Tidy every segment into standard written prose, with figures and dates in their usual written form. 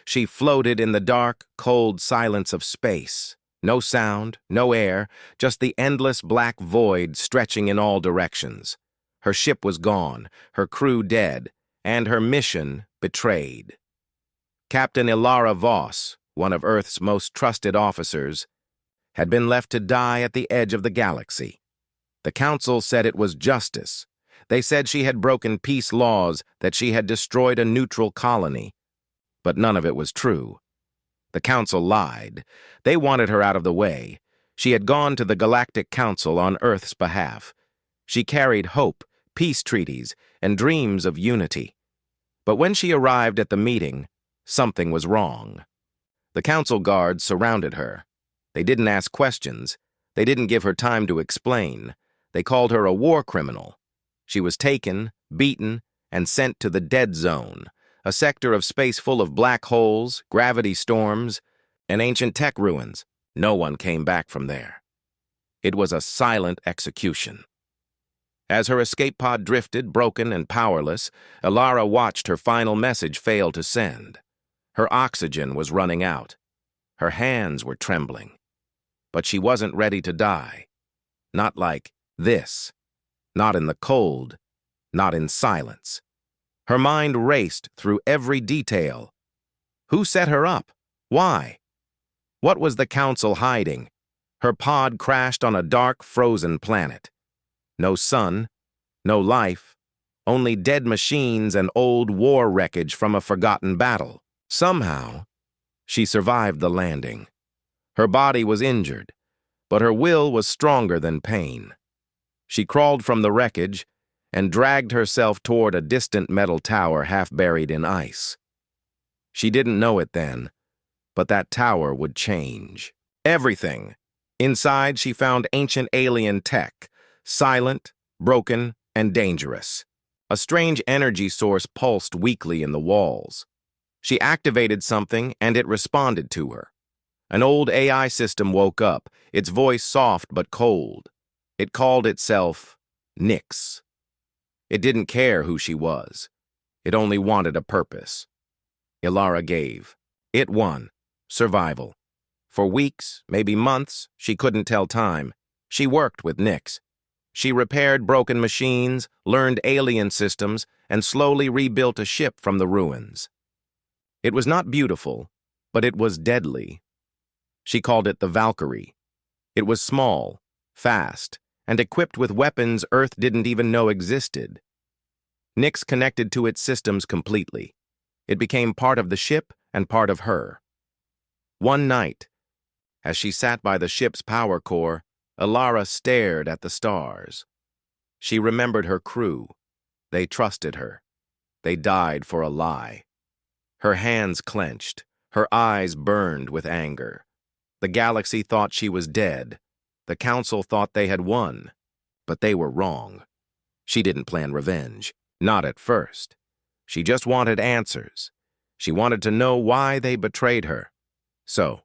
she floated in the dark, cold silence of space. No sound, no air, just the endless black void stretching in all directions. Her ship was gone, her crew dead, and her mission betrayed. Captain Ilara Voss, one of Earth's most trusted officers, had been left to die at the edge of the galaxy. The Council said it was justice. They said she had broken peace laws, that she had destroyed a neutral colony. But none of it was true. The Council lied. They wanted her out of the way. She had gone to the Galactic Council on Earth's behalf. She carried hope, peace treaties, and dreams of unity. But when she arrived at the meeting, something was wrong. The Council guards surrounded her. They didn't ask questions. They didn't give her time to explain. They called her a war criminal. She was taken, beaten, and sent to the dead zone, a sector of space full of black holes, gravity storms, and ancient tech ruins. No one came back from there. It was a silent execution. As her escape pod drifted, broken and powerless, Ilara watched her final message fail to send. Her oxygen was running out. Her hands were trembling. But she wasn't ready to die. Not like this. Not in the cold. Not in silence. Her mind raced through every detail. Who set her up? Why? What was the Council hiding? Her pod crashed on a dark, frozen planet. No sun, no life, only dead machines and old war wreckage from a forgotten battle. Somehow, she survived the landing. Her body was injured, but her will was stronger than pain. She crawled from the wreckage and dragged herself toward a distant metal tower half buried in ice. She didn't know it then, but that tower would change. Everything. Inside, she found ancient alien tech, silent, broken, and dangerous. A strange energy source pulsed weakly in the walls. She activated something, and it responded to her. An old AI system woke up, its voice soft but cold. It called itself Nyx. It didn't care who she was. It only wanted a purpose. Ilara gave. It won. Survival. For weeks, maybe months, she couldn't tell time. She worked with Nyx. She repaired broken machines, learned alien systems, and slowly rebuilt a ship from the ruins. It was not beautiful, but it was deadly. She called it the Valkyrie. It was small, fast, and equipped with weapons Earth didn't even know existed. Nyx connected to its systems completely. It became part of the ship and part of her. One night, as she sat by the ship's power core, Ilara stared at the stars. She remembered her crew. They trusted her. They died for a lie. Her hands clenched. Her eyes burned with anger. The galaxy thought she was dead. The Council thought they had won. But they were wrong. She didn't plan revenge. Not at first. She just wanted answers. She wanted to know why they betrayed her. So,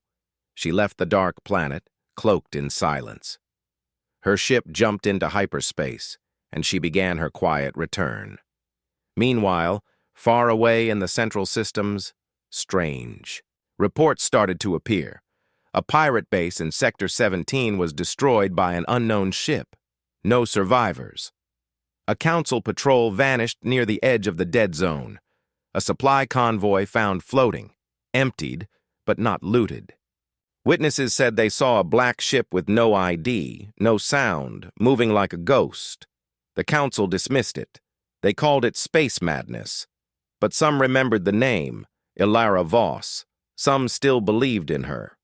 she left the dark planet, cloaked in silence. Her ship jumped into hyperspace, and she began her quiet return. Meanwhile, far away in the central systems, strange. Reports started to appear. A pirate base in Sector 17 was destroyed by an unknown ship. No survivors. A Council patrol vanished near the edge of the dead zone. A supply convoy found floating, emptied, but not looted. Witnesses said they saw a black ship with no ID, no sound, moving like a ghost. The Council dismissed it. They called it space madness. But some remembered the name, Ilara Voss. Some still believed in her.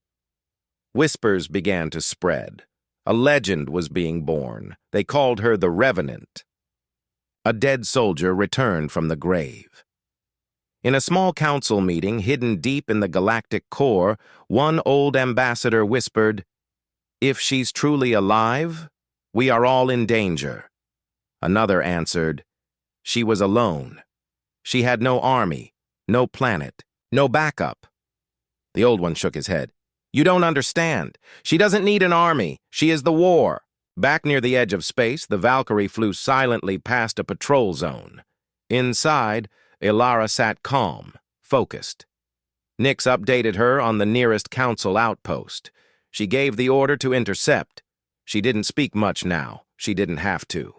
Whispers began to spread. A legend was being born. They called her the Revenant. A dead soldier returned from the grave. In a small council meeting hidden deep in the galactic core, one old ambassador whispered, "If she's truly alive, we are all in danger." Another answered, "She was alone. She had no army, no planet, no backup." The old one shook his head. "You don't understand. She doesn't need an army. She is the war." Back near the edge of space, the Valkyrie flew silently past a patrol zone. Inside, Ilara sat calm, focused. Nix updated her on the nearest council outpost. She gave the order to intercept. She didn't speak much now. She didn't have to.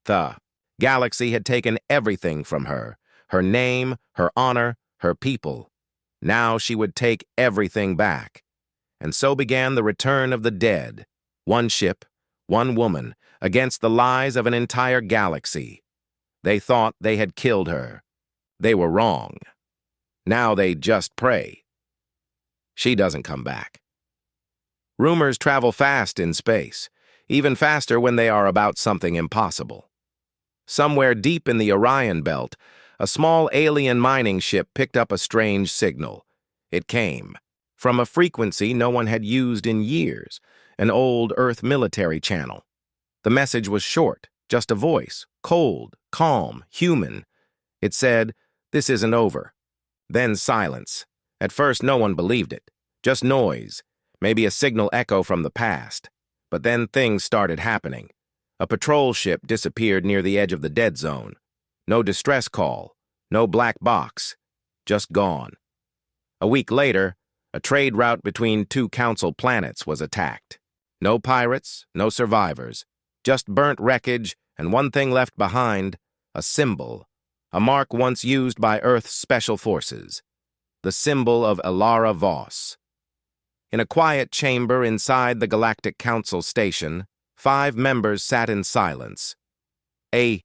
The galaxy had taken everything from her. Her name, her honor, her people. Now she would take everything back. And so began the return of the dead. One ship, one woman, against the lies of an entire galaxy. They thought they had killed her. They were wrong. Now they just pray. She doesn't come back. Rumors travel fast in space, even faster when they are about something impossible. Somewhere deep in the Orion Belt, a small alien mining ship picked up a strange signal. It came from a frequency no one had used in years, an old Earth military channel. The message was short, just a voice, cold, calm, human. It said, "This isn't over." Then silence. At first, no one believed it. Just noise, maybe a signal echo from the past. But then things started happening. A patrol ship disappeared near the edge of the dead zone. No distress call, no black box, just gone. A week later, a trade route between two council planets was attacked. No pirates, no survivors, just burnt wreckage and one thing left behind, a symbol, a mark once used by Earth's special forces, the symbol of Elara Voss. In a quiet chamber inside the Galactic Council station, 5 members sat in silence. A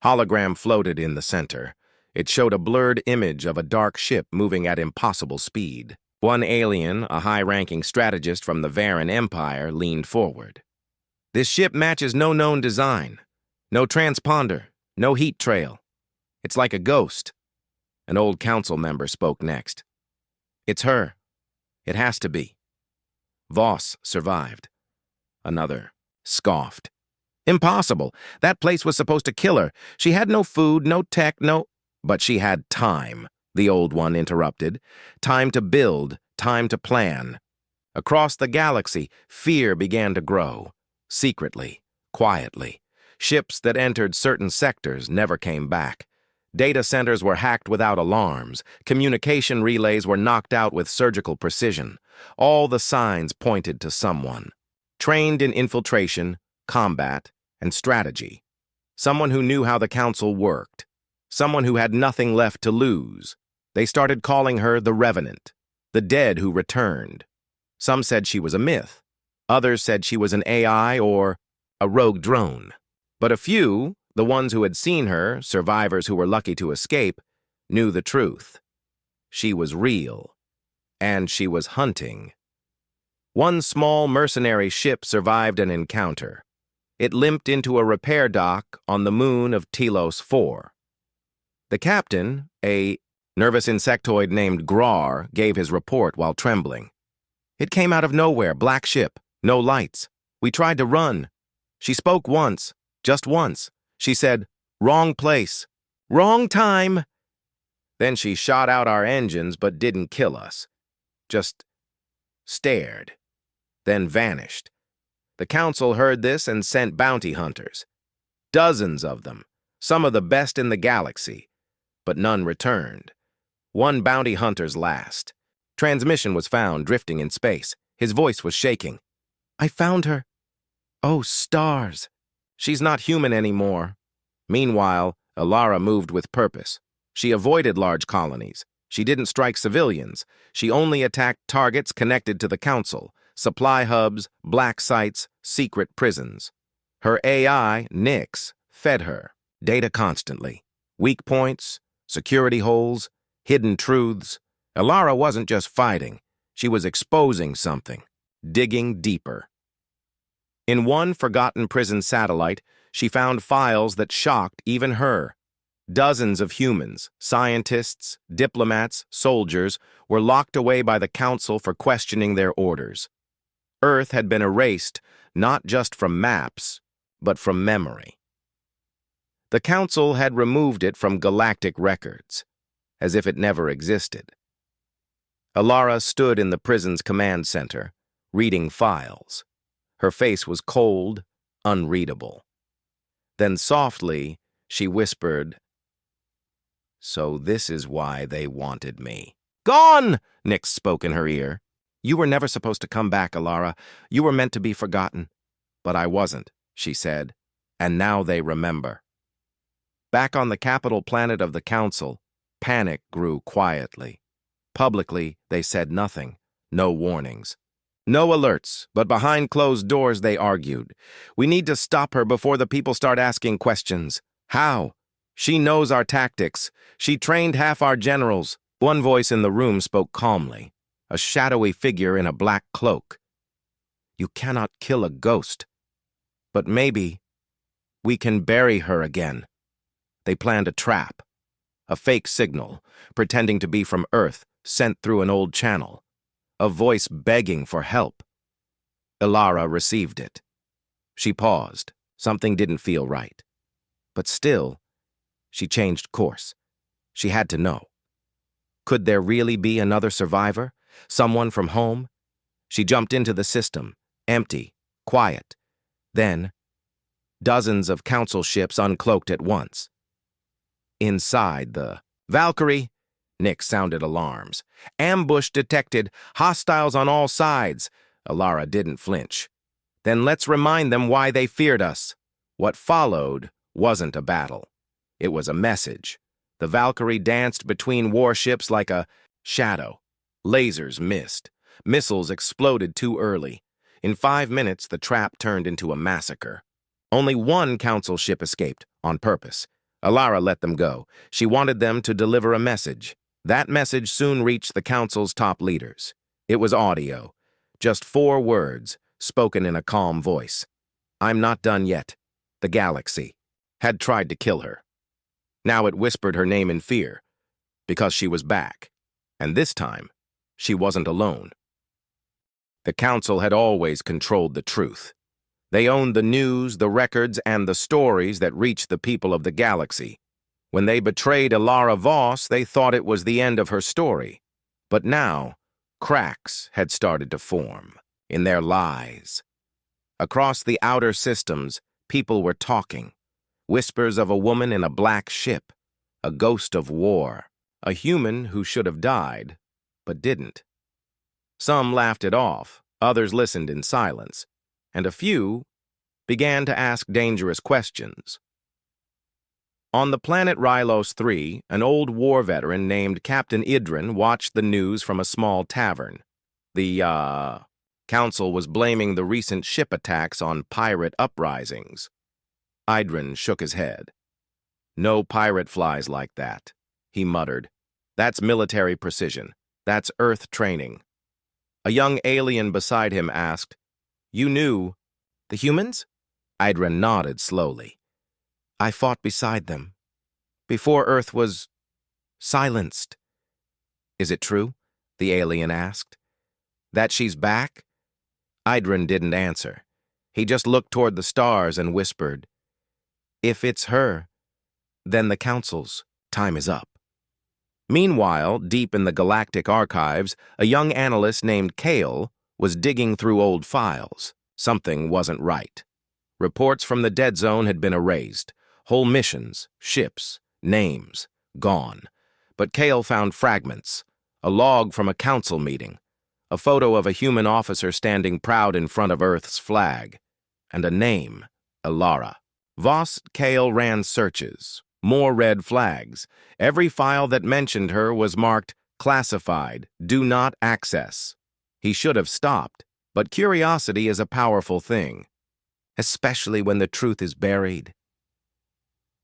hologram floated in the center. It showed a blurred image of a dark ship moving at impossible speed. One alien, a high-ranking strategist from the Varan Empire, leaned forward. "This ship matches no known design. No transponder, no heat trail. It's like a ghost." An old council member spoke next. "It's her. It has to be." Voss survived. Another scoffed. "Impossible. That place was supposed to kill her. She had no food, no tech, no—" "But she had time," the old one interrupted. "Time to build, time to plan." Across the galaxy, fear began to grow. Secretly, quietly. Ships that entered certain sectors never came back. Data centers were hacked without alarms. Communication relays were knocked out with surgical precision. All the signs pointed to someone. Trained in infiltration, combat, and strategy. Someone who knew how the council worked. Someone who had nothing left to lose. They started calling her the Revenant, the dead who returned. Some said she was a myth. Others said she was an AI or a rogue drone. But a few, the ones who had seen her, survivors who were lucky to escape, knew the truth. She was real, and she was hunting. One small mercenary ship survived an encounter. It limped into a repair dock on the moon of Telos 4. The captain, a nervous insectoid named Grar, gave his report while trembling. "It came out of nowhere, black ship, no lights. We tried to run. She spoke once, just once. She said, 'Wrong place, wrong time.' Then she shot out our engines but didn't kill us. Just stared, then vanished. The council heard this and sent bounty hunters. Dozens of them, some of the best in the galaxy, but none returned. One bounty hunter's last. Transmission was found drifting in space. His voice was shaking. 'I found her. Oh, stars. She's not human anymore.' Meanwhile, Elara moved with purpose. She avoided large colonies. She didn't strike civilians. She only attacked targets connected to the council, supply hubs, black sites, secret prisons. Her AI, Nix, fed her. Data constantly. Weak points, security holes, hidden truths. Elara wasn't just fighting. She was exposing something, digging deeper. In one forgotten prison satellite, she found files that shocked even her. Dozens of humans, scientists, diplomats, soldiers, were locked away by the council for questioning their orders. Earth had been erased not just from maps, but from memory. The council had removed it from galactic records, as if it never existed. Elara stood in the prison's command center, reading files. Her face was cold, unreadable. Then softly, she whispered, "So this is why they wanted me." Gone! Nix spoke in her ear. You were never supposed to come back, Alara. You were meant to be forgotten. But I wasn't, she said. And now they remember. Back on the capital planet of the Council, panic grew quietly. Publicly, they said nothing. No warnings. No alerts, but behind closed doors they argued. We need to stop her before the people start asking questions. How? She knows our tactics. She trained half our generals. One voice in the room spoke calmly, a shadowy figure in a black cloak. You cannot kill a ghost. But maybe we can bury her again. They planned a trap, a fake signal, pretending to be from Earth, sent through an old channel. A voice begging for help. Alara received it. She paused. Something didn't feel right. But still, she changed course. She had to know. Could there really be another survivor? Someone from home? She jumped into the system, empty, quiet. Then, dozens of council ships uncloaked at once. Inside the Valkyrie, Nick sounded alarms. Ambush detected, hostiles on all sides. Alara didn't flinch. Then let's remind them why they feared us. What followed wasn't a battle. It was a message. The Valkyrie danced between warships like a shadow. Lasers missed. Missiles exploded too early. In 5 minutes, the trap turned into a massacre. Only one council ship escaped, on purpose. Alara let them go. She wanted them to deliver a message. That message soon reached the council's top leaders. It was audio. Just 4 words, spoken in a calm voice. I'm not done yet. The galaxy had tried to kill her. Now it whispered her name in fear, because she was back. And this time, she wasn't alone. The council had always controlled the truth. They owned the news, the records, and the stories that reached the people of the galaxy. When they betrayed Alara Voss, they thought it was the end of her story. But now, cracks had started to form in their lies. Across the outer systems, people were talking. Whispers of a woman in a black ship, a ghost of war, a human who should have died, but didn't. Some laughed it off, others listened in silence, and a few began to ask dangerous questions. On the planet Rylos 3, an old war veteran named Captain Idrin watched the news from a small tavern. The, council was blaming the recent ship attacks on pirate uprisings. Idrin shook his head. No pirate flies like that, he muttered. That's military precision. That's Earth training. A young alien beside him asked, You knew the humans? Idrin nodded slowly. I fought beside them, before Earth was silenced. Is it true? The alien asked. That she's back? Idrin didn't answer. He just looked toward the stars and whispered, If it's her, then the Council's time is up. Meanwhile, deep in the galactic archives, a young analyst named Kale was digging through old files. Something wasn't right. Reports from the dead zone had been erased. Whole missions, ships, names, gone. But Kale found fragments, a log from a council meeting, a photo of a human officer standing proud in front of Earth's flag, and a name, Alara. Voss Kale ran searches, more red flags. Every file that mentioned her was marked classified, do not access. He should have stopped, but curiosity is a powerful thing, especially when the truth is buried.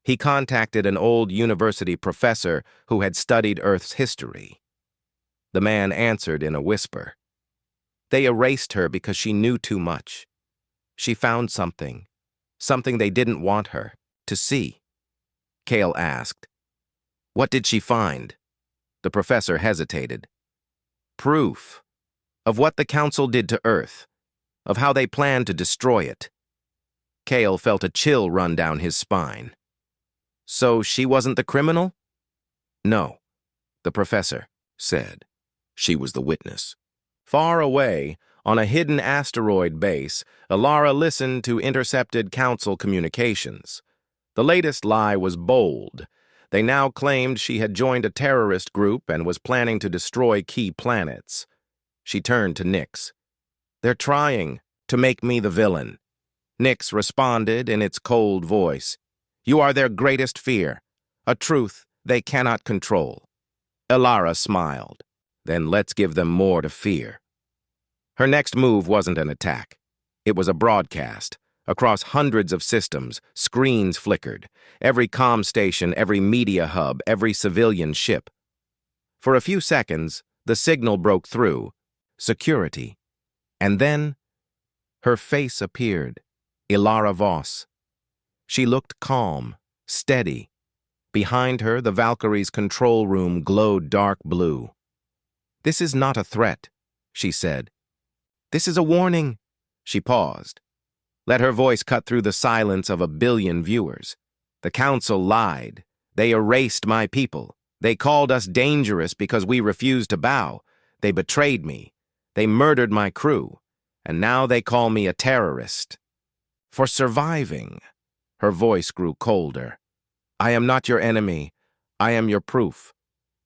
He contacted an old university professor who had studied Earth's history. The man answered in a whisper. They erased her because she knew too much. She found something they didn't want her to see. Kale asked, What did she find? The professor hesitated. Proof of what the Council did to Earth, of how they planned to destroy it. Kale felt a chill run down his spine. So she wasn't the criminal? No, the professor said. She was the witness. Far away, on a hidden asteroid base, Alara listened to intercepted Council communications. The latest lie was bold. They now claimed she had joined a terrorist group and was planning to destroy key planets. She turned to Nyx. "They're trying to make me the villain." Nyx responded in its cold voice. "You are their greatest fear, a truth they cannot control." Elara smiled. "Then let's give them more to fear." Her next move wasn't an attack. It was a broadcast. Across hundreds of systems, screens flickered. Every comm station, every media hub, every civilian ship. For a few seconds, the signal broke through. Security. And then, her face appeared. Elara Voss. She looked calm, steady. Behind her, the Valkyrie's control room glowed dark blue. "This is not a threat," she said. "This is a warning." She paused. Let her voice cut through the silence of a billion viewers. "The Council lied. They erased my people. They called us dangerous because we refused to bow. They betrayed me. They murdered my crew. And now they call me a terrorist. For surviving." Her voice grew colder. "I am not your enemy. I am your proof.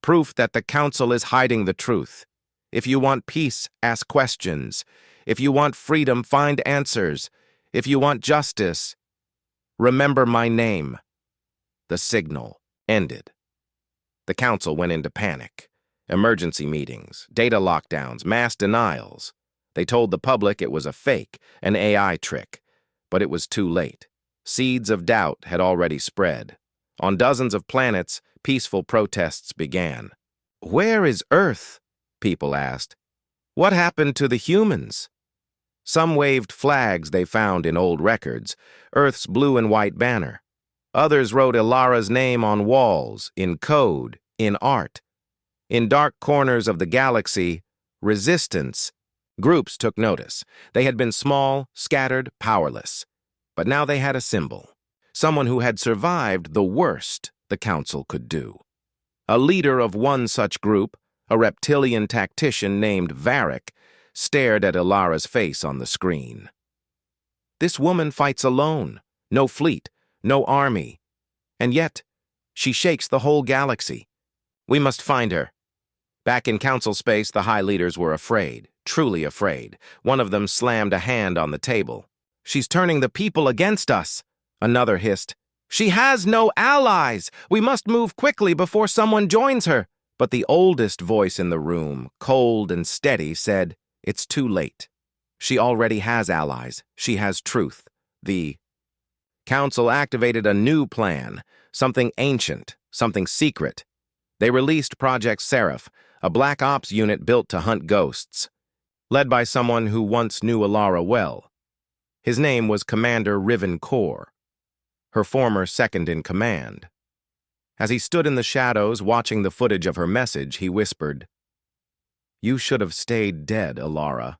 Proof that the Council is hiding the truth. If you want peace, ask questions. If you want freedom, find answers. If you want justice, remember my name." The signal ended. The Council went into panic. Emergency meetings, data lockdowns, mass denials. They told the public it was a fake, an AI trick. But it was too late. Seeds of doubt had already spread. On dozens of planets, peaceful protests began. "Where is Earth?" people asked. "What happened to the humans?" Some waved flags they found in old records, Earth's blue and white banner. Others wrote Elara's name on walls, in code, in art. In dark corners of the galaxy, resistance. Groups took notice. They had been small, scattered, powerless. But now they had a symbol. Someone who had survived the worst the Council could do. A leader of one such group, a reptilian tactician named Varric, stared at Elara's face on the screen. "This woman fights alone. No fleet, no army. And yet, she shakes the whole galaxy. We must find her." Back in Council space, the high leaders were afraid, truly afraid. One of them slammed a hand on the table. "She's turning the people against us," another hissed. "She has no allies. We must move quickly before someone joins her." But the oldest voice in the room, cold and steady, said, "It's too late. She already has allies. She has truth." The Council activated a new plan, something ancient, something secret. They released Project Seraph, a black ops unit built to hunt ghosts, led by someone who once knew Elara well. His name was Commander Riven Kor, her former second-in-command. As he stood in the shadows watching the footage of her message, he whispered, "You should have stayed dead, Elara."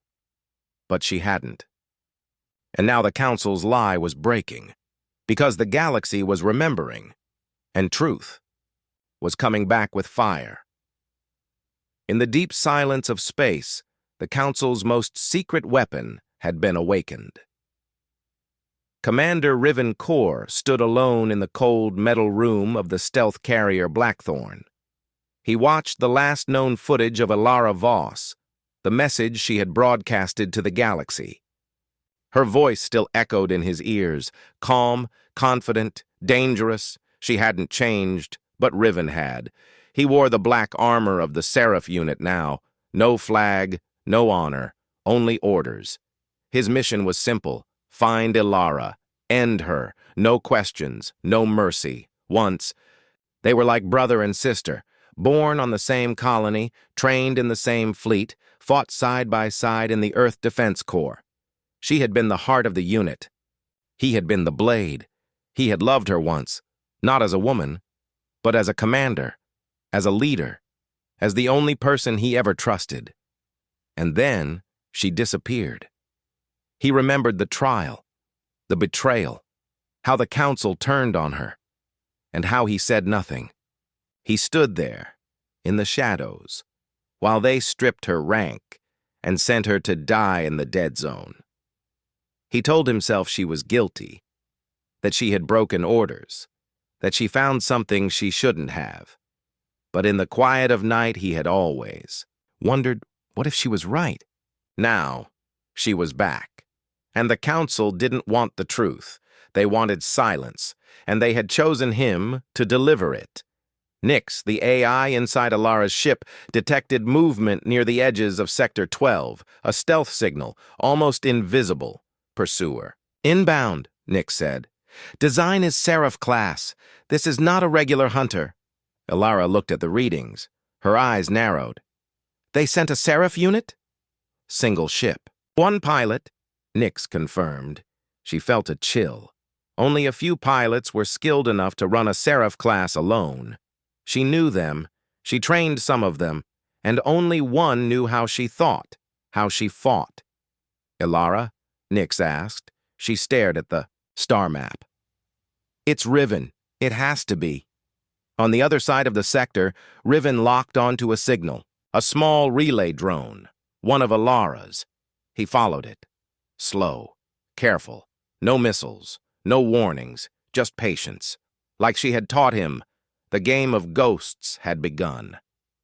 But she hadn't. And now the Council's lie was breaking, because the galaxy was remembering, and truth was coming back with fire. In the deep silence of space, the Council's most secret weapon had been awakened. Commander Riven Kor stood alone in the cold metal room of the stealth carrier Blackthorn. He watched the last known footage of Elara Voss, the message she had broadcasted to the galaxy. Her voice still echoed in his ears, calm, confident, dangerous. She hadn't changed, but Riven had. He wore the black armor of the Seraph unit now. No flag, no honor, only orders. His mission was simple: find Elara, end her, no questions, no mercy. Once, they were like brother and sister, born on the same colony, trained in the same fleet, fought side by side in the Earth Defense Corps. She had been the heart of the unit. He had been the blade. He had loved her once, not as a woman, but as a commander, as a leader, as the only person he ever trusted. And then she disappeared. He remembered the trial, the betrayal, how the Council turned on her, and how he said nothing. He stood there, in the shadows, while they stripped her rank and sent her to die in the dead zone. He told himself she was guilty, that she had broken orders, that she found something she shouldn't have. But in the quiet of night, he had always wondered, what if she was right? Now, she was back. And the council didn't want the truth. They wanted silence, and they had chosen him to deliver it. Nix, the AI inside Alara's ship, detected movement near the edges of Sector 12, a stealth signal, almost invisible. Pursuer. Inbound, Nix said. Design is Seraph class. This is not a regular hunter. Alara looked at the readings. Her eyes narrowed. They sent a Seraph unit? Single ship. One pilot, Nix confirmed. She felt a chill. Only a few pilots were skilled enough to run a Seraph class alone. She knew them, she trained some of them, and only one knew how she thought, how she fought. Alara? Nix asked. She stared at the star map. It's Riven. It has to be. On the other side of the sector, Riven locked onto a signal, a small relay drone, one of Alara's. He followed it. Slow, careful, no missiles, no warnings, just patience. Like she had taught him, the game of ghosts had begun.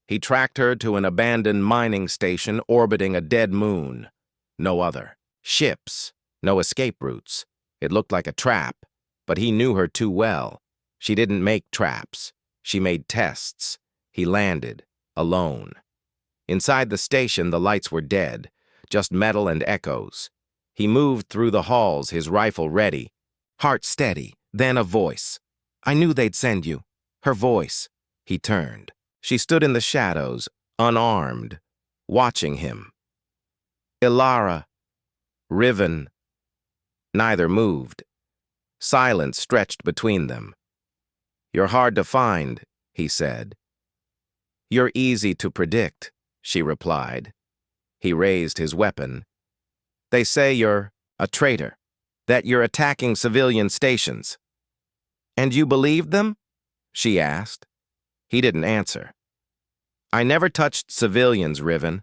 He tracked her to an abandoned mining station orbiting a dead moon. No other. Ships, no escape routes. It looked like a trap, but he knew her too well. She didn't make traps. She made tests. He landed, alone. Inside the station, the lights were dead, just metal and echoes. He moved through the halls, his rifle ready. Heart steady, then a voice. I knew they'd send you. Her voice. He turned. She stood in the shadows, unarmed, watching him. Alara. Riven. Neither moved. Silence stretched between them. You're hard to find, he said. You're easy to predict, she replied. He raised his weapon. They say you're a traitor, that you're attacking civilian stations. And you believed them? She asked. He didn't answer. I never touched civilians, Riven.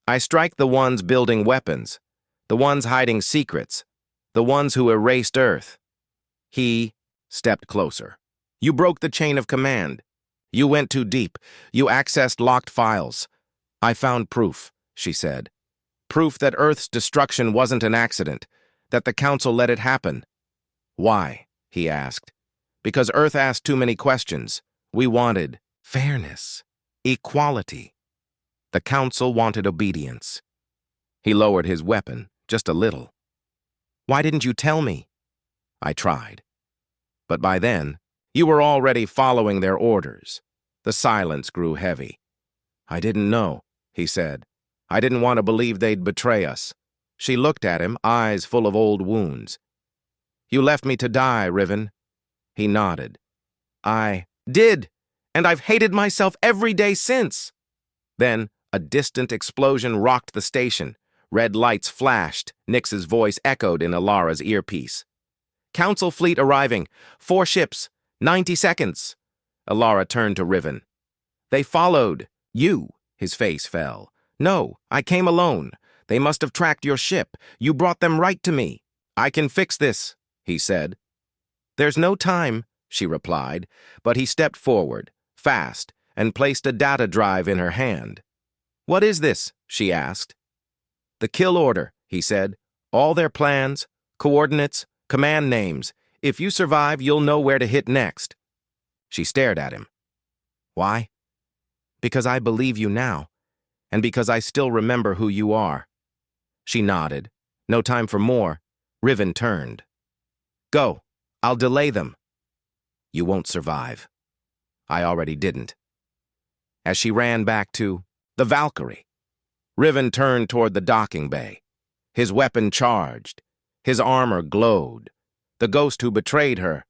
I strike the ones building weapons, the ones hiding secrets, the ones who erased Earth. He stepped closer. You broke the chain of command. You went too deep. You accessed locked files. I found proof, she said. Proof that Earth's destruction wasn't an accident, that the Council let it happen. Why? He asked. Because Earth asked too many questions. We wanted fairness, equality. The Council wanted obedience. He lowered his weapon, just a little. Why didn't you tell me? I tried. But by then, you were already following their orders. The silence grew heavy. I didn't know, he said. I didn't want to believe they'd betray us. She looked at him, eyes full of old wounds. You left me to die, Riven. He nodded. I did, and I've hated myself every day since. Then, a distant explosion rocked the station. Red lights flashed. Nix's voice echoed in Alara's earpiece. Council fleet arriving. 4 ships. 90 seconds. Alara turned to Riven. They followed. You. His face fell. No, I came alone. They must have tracked your ship. You brought them right to me. I can fix this, he said. There's no time, she replied, but he stepped forward, fast, and placed a data drive in her hand. What is this? She asked. The kill order, he said. All their plans, coordinates, command names. If you survive, you'll know where to hit next. She stared at him. Why? Because I believe you now, and because I still remember who you are. She nodded. No time for more. Riven turned. Go. I'll delay them. You won't survive. I already didn't. As she ran back to the Valkyrie, Riven turned toward the docking bay. His weapon charged. His armor glowed. The ghost who betrayed her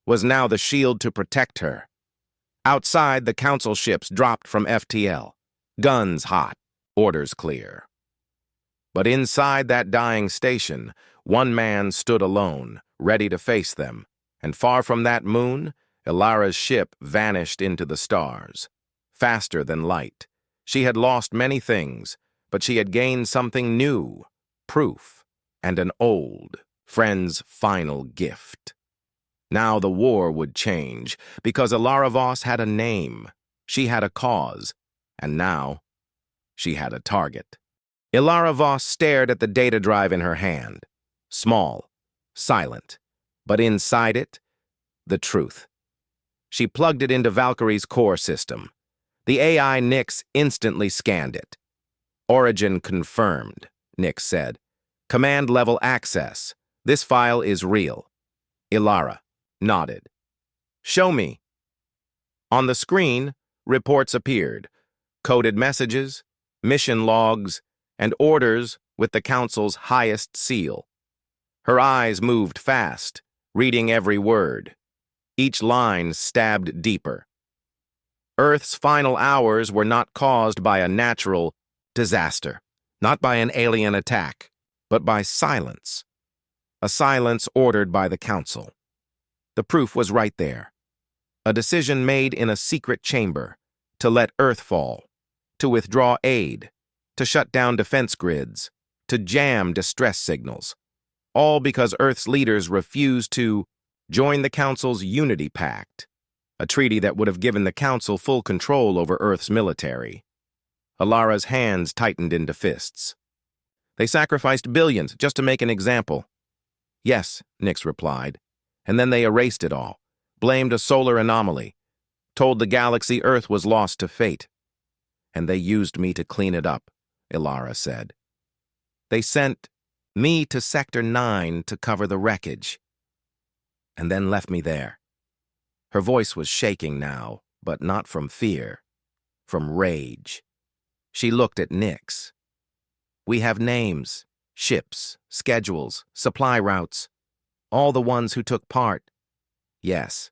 was now the shield to protect her. Outside, the council ships dropped from FTL. Guns hot, orders clear. But inside that dying station, one man stood alone, ready to face them, and far from that moon, Alara's ship vanished into the stars. Faster than light. She had lost many things, but she had gained something new, proof, and an old friend's final gift. Now the war would change, because Ilara Voss had a name, she had a cause, and now she had a target. Ilara Voss stared at the data drive in her hand. Small, silent, but inside it, the truth. She plugged it into Valkyrie's core system. The AI Nyx instantly scanned it. Origin confirmed, Nyx said. Command-level access. This file is real. Ilara nodded. Show me. On the screen, reports appeared. Coded messages, mission logs, and orders with the Council's highest seal. Her eyes moved fast, reading every word. Each line stabbed deeper. Earth's final hours were not caused by a natural disaster, not by an alien attack, but by silence. A silence ordered by the Council. The proof was right there. A decision made in a secret chamber to let Earth fall, to withdraw aid, to shut down defense grids, to jam distress signals. All because Earth's leaders refused to join the Council's Unity Pact, a treaty that would have given the Council full control over Earth's military. Ilara's hands tightened into fists. They sacrificed billions just to make an example. Yes, Nyx replied, and then they erased it all, blamed a solar anomaly, told the galaxy Earth was lost to fate. And they used me to clean it up, Ilara said. They sent me to Sector 9 to cover the wreckage, and then left me there. Her voice was shaking now, but not from fear, from rage. She looked at Nyx. We have names, ships, schedules, supply routes, all the ones who took part. Yes,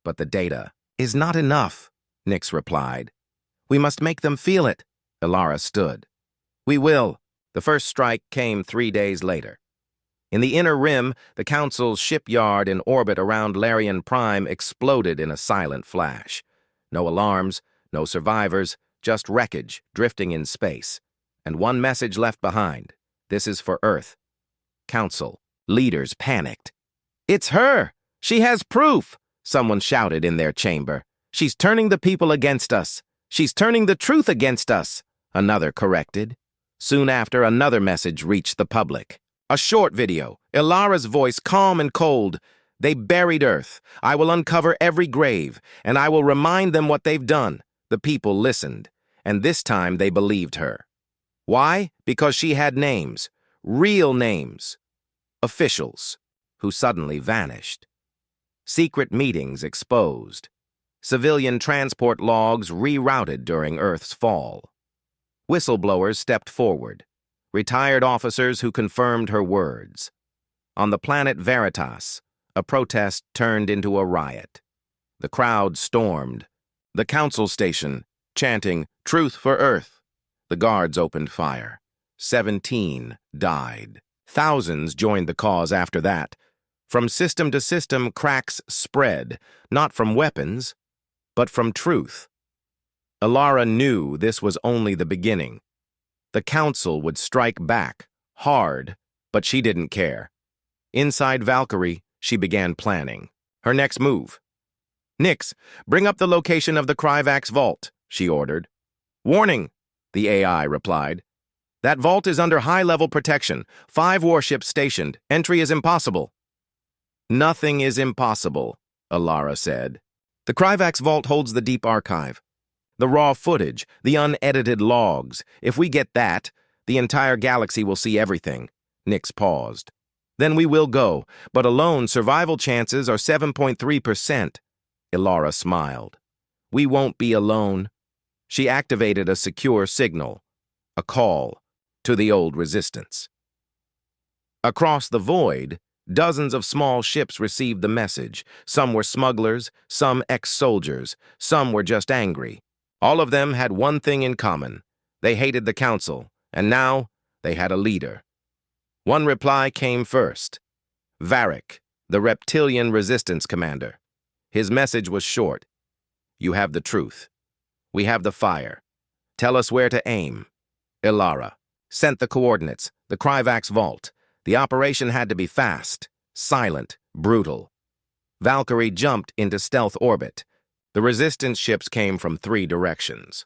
but the data is not enough, Nyx replied. We must make them feel it. Ilara stood. We will. The first strike came 3 days later. In the inner rim, the Council's shipyard in orbit around Larian Prime exploded in a silent flash. No alarms, no survivors, just wreckage drifting in space. And one message left behind. This is for Earth. Council leaders panicked. It's her! She has proof! Someone shouted in their chamber. She's turning the people against us. She's turning the truth against us, another corrected. Soon after, another message reached the public. A short video, Ilara's voice calm and cold. They buried Earth. I will uncover every grave, and I will remind them what they've done. The people listened, and this time they believed her. Why? Because she had names, real names. Officials, who suddenly vanished. Secret meetings exposed. Civilian transport logs rerouted during Earth's fall. Whistleblowers stepped forward. Retired officers who confirmed her words. On the planet Veritas, a protest turned into a riot. The crowd stormed. The Council station, chanting, "Truth for Earth." The guards opened fire. 17 died. Thousands joined the cause after that. From system to system, cracks spread, not from weapons, but from truth. Ilara knew this was only the beginning. The Council would strike back, hard, but she didn't care. Inside Valkyrie, she began planning. Her next move. Nyx, bring up the location of the Kryvax vault, she ordered. Warning, the AI replied. That vault is under high-level protection. 5 warships stationed. Entry is impossible. Nothing is impossible, Ilara said. The Kryvax vault holds the deep archive. The raw footage, the unedited logs. If we get that, the entire galaxy will see everything. Nyx paused. Then we will go, but alone survival chances are 7.3%. Ilara smiled. We won't be alone. She activated a secure signal, a call to the old resistance. Across the void, dozens of small ships received the message. Some were smugglers, some ex-soldiers, some were just angry. All of them had one thing in common. They hated the Council, and now they had a leader. One reply came first. Varric, the reptilian resistance commander. His message was short. You have the truth. We have the fire. Tell us where to aim. Ilara sent the coordinates, the Kryvax vault. The operation had to be fast, silent, brutal. Valkyrie jumped into stealth orbit. The resistance ships came from 3 directions.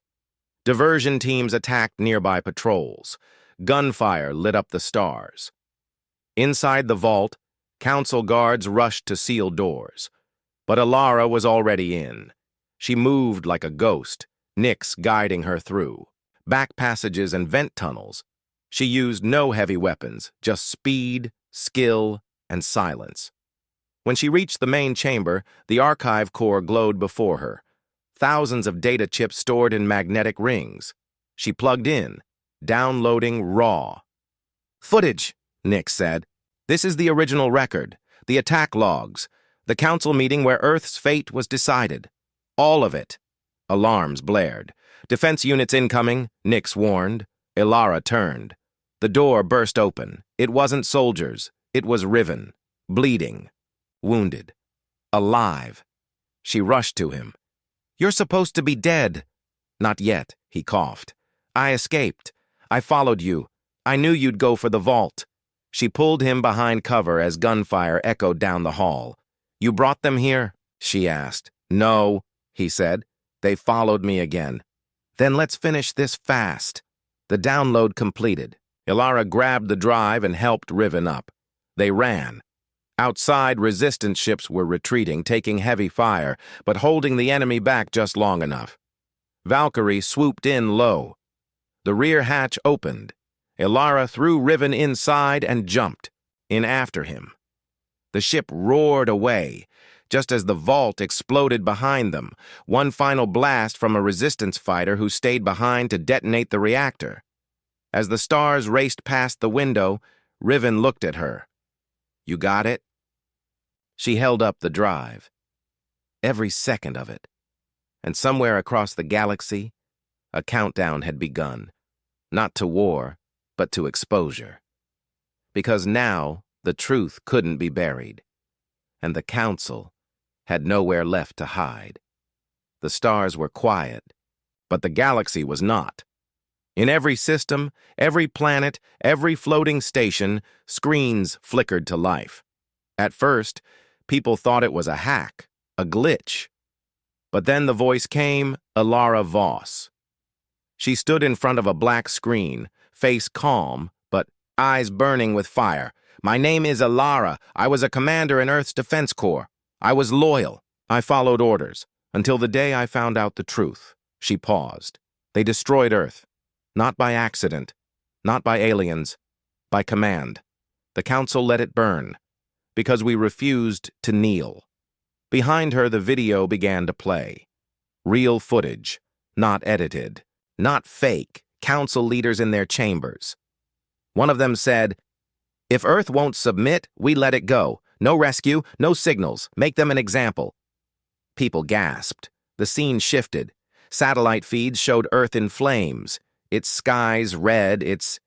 Diversion teams attacked nearby patrols. Gunfire lit up the stars. Inside the vault, council guards rushed to seal doors. But Alara was already in. She moved like a ghost, Nyx guiding her through. Back passages and vent tunnels. She used no heavy weapons, just speed, skill, and silence. When she reached the main chamber, the archive core glowed before her. Thousands of data chips stored in magnetic rings. She plugged in, downloading raw. "Footage," Nyx said. "This is the original record, the attack logs, the council meeting where Earth's fate was decided. All of it." Alarms blared. "Defense units incoming," Nyx warned. Alara turned. The door burst open. It wasn't soldiers. It was Riven, bleeding, wounded, alive. She rushed to him. "You're supposed to be dead." "Not yet," he coughed. "I escaped. I followed you. I knew you'd go for the vault." She pulled him behind cover as gunfire echoed down the hall. "You brought them here?" she asked. "No," he said. "They followed me again." "Then let's finish this fast." The download completed. Alara grabbed the drive and helped Riven up. They ran. Outside, resistance ships were retreating, taking heavy fire, but holding the enemy back just long enough. Valkyrie swooped in low. The rear hatch opened. Alara threw Riven inside and jumped in after him. The ship roared away, just as the vault exploded behind them, one final blast from a resistance fighter who stayed behind to detonate the reactor. As the stars raced past the window, Riven looked at her. "You got it?" She held up the drive. Every second of it. And somewhere across the galaxy, a countdown had begun. Not to war, but to exposure. Because now, the truth couldn't be buried. And the council had nowhere left to hide. The stars were quiet, but the galaxy was not. In every system, every planet, every floating station, screens flickered to life. At first, people thought it was a hack, a glitch. But then the voice came, Alara Voss. She stood in front of a black screen, face calm, but eyes burning with fire. "My name is Alara. I was a commander in Earth's Defense Corps. I was loyal. I followed orders, until the day I found out the truth." She paused. "They destroyed Earth. Not by accident, not by aliens, by command. The council let it burn, because we refused to kneel." Behind her, the video began to play. Real footage, not edited, not fake, council leaders in their chambers. One of them said, "If Earth won't submit, we let it go. No rescue, no signals. Make them an example." People gasped. The scene shifted. Satellite feeds showed Earth in flames. Its skies red, its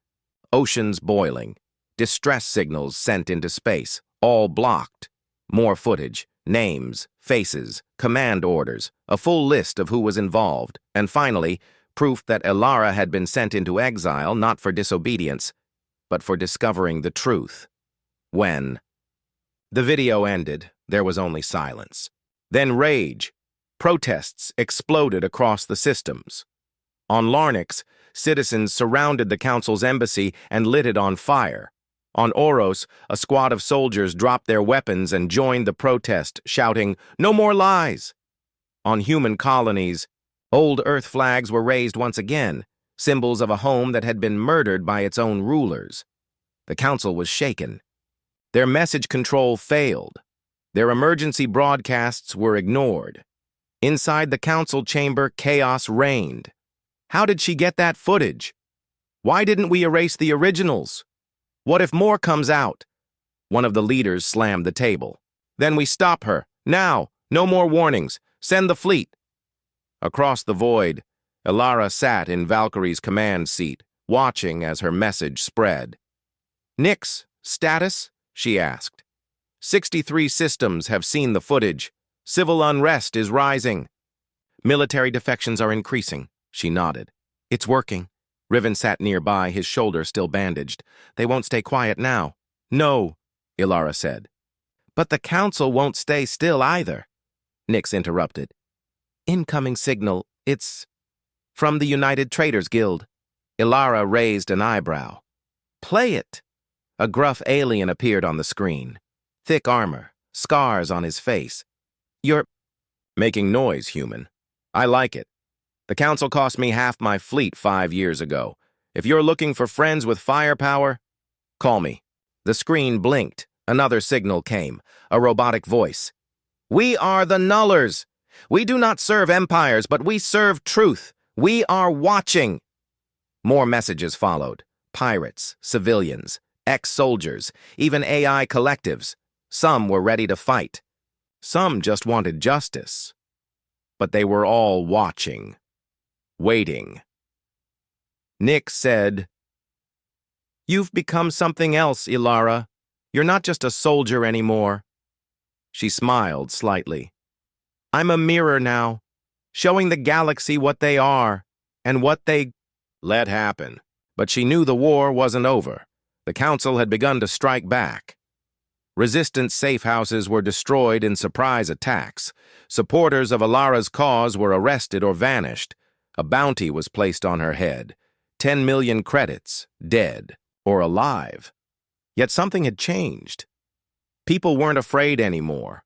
oceans boiling. Distress signals sent into space, all blocked. More footage, names, faces, command orders, a full list of who was involved, and finally, proof that Alara had been sent into exile not for disobedience, but for discovering the truth. When the video ended, there was only silence. Then rage. Protests exploded across the systems. On Larnix, citizens surrounded the council's embassy and lit it on fire. On Oros, a squad of soldiers dropped their weapons and joined the protest, shouting, "No more lies!" On human colonies, old Earth flags were raised once again, symbols of a home that had been murdered by its own rulers. The council was shaken. Their message control failed. Their emergency broadcasts were ignored. Inside the council chamber, chaos reigned. How did she get that footage? Why didn't we erase the originals? What if more comes out? One of the leaders slammed the table. "Then we stop her. Now! No more warnings. Send the fleet." Across the void, Alara sat in Valkyrie's command seat, watching as her message spread. "Nyx, status?" she asked. 63 systems have seen the footage. Civil unrest is rising. Military defections are increasing." She nodded. "It's working." Riven sat nearby, his shoulder still bandaged. "They won't stay quiet now." "No," Alara said. But the council won't stay still either, Nix interrupted. Incoming signal, it's from the United Traders Guild. Ilara raised an eyebrow. Play it. A gruff alien appeared on the screen. Thick armor, scars on his face. You're making noise, human. I like it. The council cost me half my fleet 5 years ago. If you're looking for friends with firepower, call me. The screen blinked. Another signal came. A robotic voice. We are the Nullers. We do not serve empires, but we serve truth. We are watching. More messages followed. Pirates, civilians, ex-soldiers, even AI collectives. Some were ready to fight. Some just wanted justice. But they were all watching. Waiting. Nick said, You've become something else, Ilara. You're not just a soldier anymore. She smiled slightly. I'm a mirror now, showing the galaxy what they are and what they let happen. But she knew the war wasn't over. The council had begun to strike back. Resistance safe houses were destroyed in surprise attacks. Supporters of Ilara's cause were arrested or vanished. A bounty was placed on her head. 10 million credits, dead or alive. Yet something had changed. People weren't afraid anymore.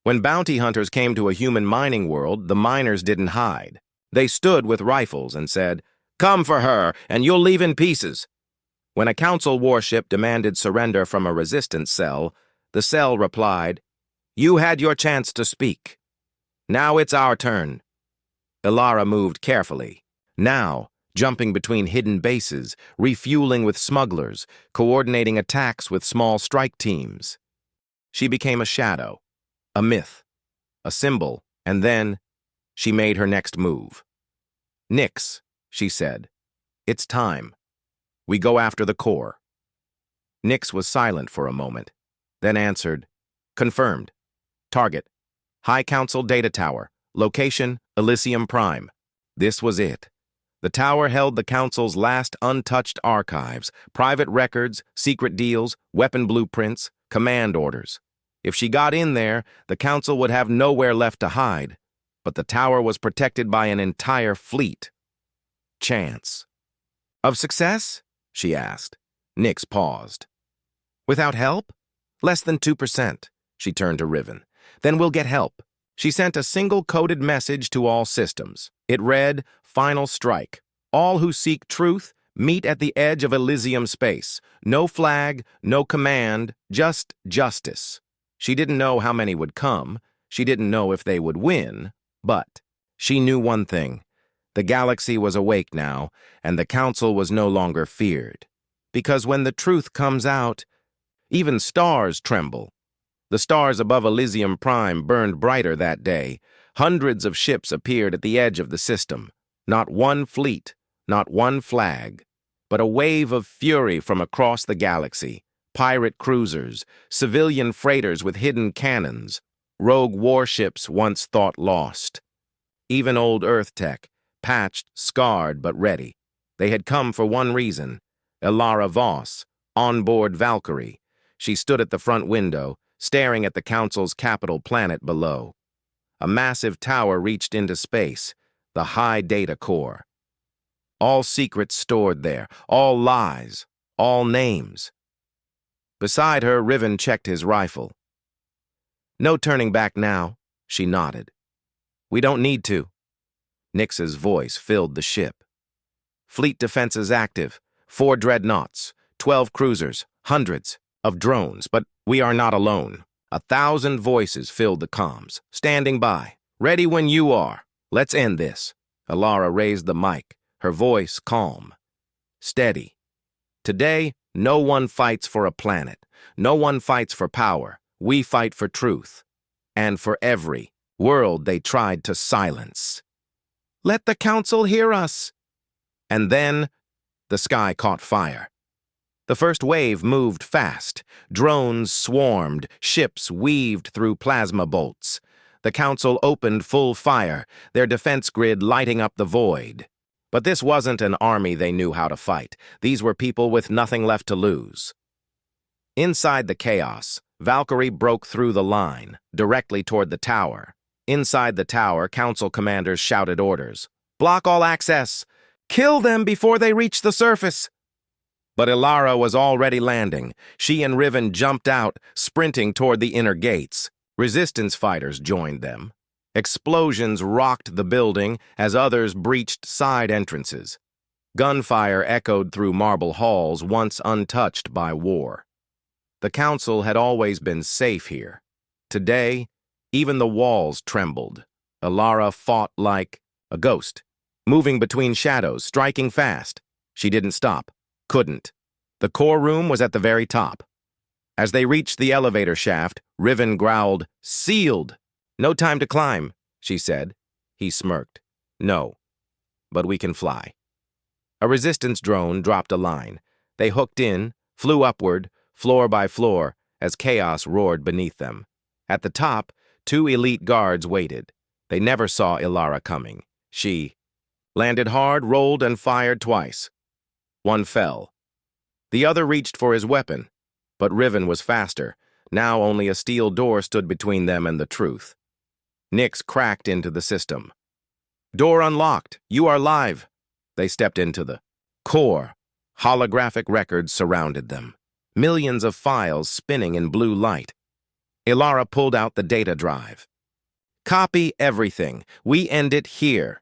When bounty hunters came to a human mining world, the miners didn't hide. They stood with rifles and said, Come for her, and you'll leave in pieces. When a council warship demanded surrender from a resistance cell, the cell replied, You had your chance to speak. Now it's our turn. Ilara moved carefully. Now, jumping between hidden bases, refueling with smugglers, coordinating attacks with small strike teams. She became a shadow, a myth, a symbol, and then she made her next move. Nix, she said, it's time. We go after the core. Nix was silent for a moment, then answered, Confirmed. Target, High Council Data Tower, location, Elysium Prime. This was it. The tower held the Council's last untouched archives, private records, secret deals, weapon blueprints, command orders. If she got in there, the Council would have nowhere left to hide. But the tower was protected by an entire fleet. Chance. Of success? She asked. Nix paused. Without help? Less than 2%. She turned to Riven. Then we'll get help. She sent a single coded message to all systems. It read, Final strike. All who seek truth, meet at the edge of Elysium space. No flag, no command, just justice. She didn't know how many would come. She didn't know if they would win. But she knew one thing. The galaxy was awake now, and the Council was no longer feared. Because when the truth comes out, even stars tremble. The stars above Elysium Prime burned brighter that day. Hundreds of ships appeared at the edge of the system. Not one fleet, not one flag, but a wave of fury from across the galaxy. Pirate cruisers, civilian freighters with hidden cannons, rogue warships once thought lost. Even old Earth tech, patched, scarred, but ready. They had come for one reason. Ilara Voss, onboard Valkyrie. She stood at the front window, staring at the Council's capital planet below. A massive tower reached into space, the high data core. All secrets stored there, all lies, all names. Beside her, Riven checked his rifle. No turning back now, she nodded. We don't need to. Nix's voice filled the ship. Fleet defenses active, 4 dreadnoughts, 12 cruisers, hundreds of drones, but we are not alone. 1,000 voices filled the comms, standing by, ready when you are. Let's end this. Ilara raised the mic, her voice calm, steady. Today, no one fights for a planet. No one fights for power. We fight for truth. And for every world they tried to silence. Let the Council hear us. And then, the sky caught fire. The first wave moved fast. Drones swarmed, ships weaved through plasma bolts. The Council opened full fire, their defense grid lighting up the void. But this wasn't an army they knew how to fight. These were people with nothing left to lose. Inside the chaos, Valkyrie broke through the line, directly toward the tower. Inside the tower, council commanders shouted orders. "Block all access! Kill them before they reach the surface!" But Ilara was already landing. She and Riven jumped out, sprinting toward the inner gates. Resistance fighters joined them. Explosions rocked the building as others breached side entrances. Gunfire echoed through marble halls once untouched by war. The council had always been safe here. Today, even the walls trembled. Ilara fought like a ghost, moving between shadows, striking fast. She didn't stop. Couldn't. The core room was at the very top. As they reached the elevator shaft, Riven growled, "Sealed!" "No time to climb," she said. He smirked. "No, but we can fly." A resistance drone dropped a line. They hooked in, flew upward, floor by floor, as chaos roared beneath them. At the top, 2 elite guards waited. They never saw Ilara coming. She landed hard, rolled, and fired twice. One fell. The other reached for his weapon, but Riven was faster. Now only a steel door stood between them and the truth. Nyx cracked into the system. "Door unlocked. You are live." They stepped into the core. Holographic records surrounded them. Millions of files spinning in blue light. Ilara pulled out the data drive. "Copy everything. We end it here."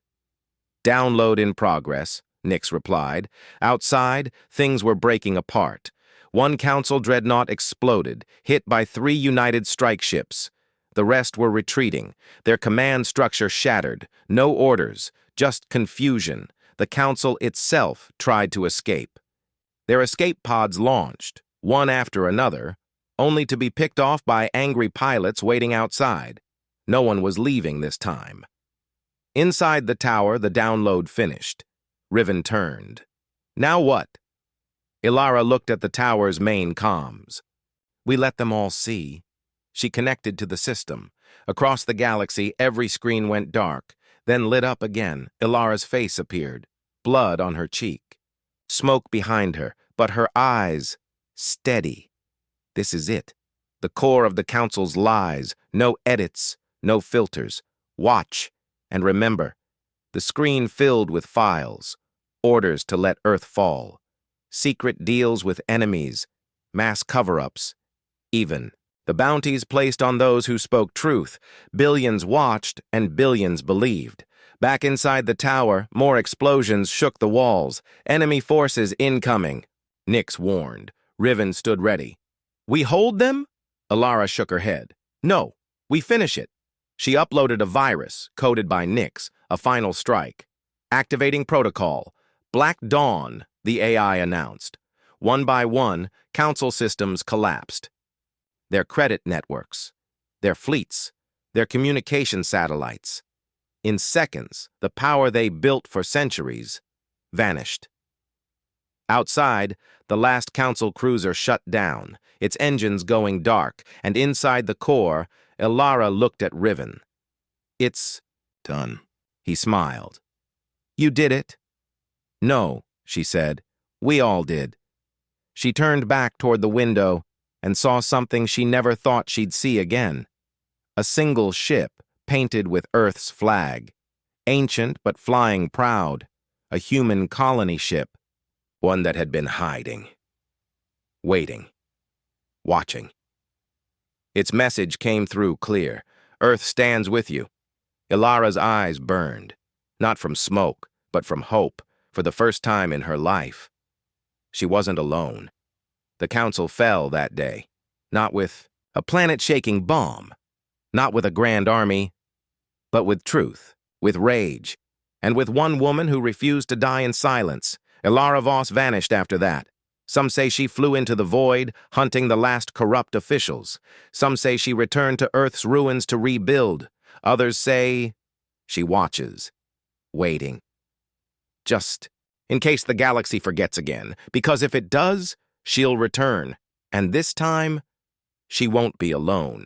"Download in progress," Nyx replied. Outside, things were breaking apart. One council dreadnought exploded, hit by 3 United strike ships. The rest were retreating, their command structure shattered. No orders, just confusion. The council itself tried to escape. Their escape pods launched, one after another, only to be picked off by angry pilots waiting outside. No one was leaving this time. Inside the tower, the download finished. Riven turned. "Now what?" Ilara looked at the tower's main comms. "We let them all see." She connected to the system. Across the galaxy, every screen went dark, then lit up again. Ilara's face appeared, blood on her cheek. Smoke behind her, but her eyes steady. This is it. The core of the council's lies. No edits, no filters. Watch and remember. The screen filled with files. Orders to let Earth fall. Secret deals with enemies. Mass cover-ups. Even the bounties placed on those who spoke truth. Billions watched and billions believed. Back inside the tower, more explosions shook the walls. Enemy forces incoming. Nyx warned. Riven stood ready. "We hold them?" Ilara shook her head. "No, we finish it." She uploaded a virus, coded by Nyx, a final strike. Activating protocol. "Black Dawn," the AI announced. One by one, council systems collapsed. Their credit networks, their fleets, their communication satellites. In seconds, the power they built for centuries vanished. Outside, the last council cruiser shut down, its engines going dark, and inside the core, Ilara looked at Riven. "It's done," he smiled. "You did it?" "No," she said. "We all did." She turned back toward the window and saw something she never thought she'd see again. A single ship, painted with Earth's flag. Ancient but flying proud. A human colony ship. One that had been hiding. Waiting. Watching. Its message came through clear. "Earth stands with you." Ilara's eyes burned. Not from smoke, but from hope, for the first time in her life. She wasn't alone. The council fell that day. Not with a planet-shaking bomb. Not with a grand army. But with truth, with rage, and with one woman who refused to die in silence. Ilara Voss vanished after that. Some say she flew into the void, hunting the last corrupt officials. Some say she returned to Earth's ruins to rebuild. Others say she watches, waiting. Just in case the galaxy forgets again, because if it does, she'll return, and this time, she won't be alone.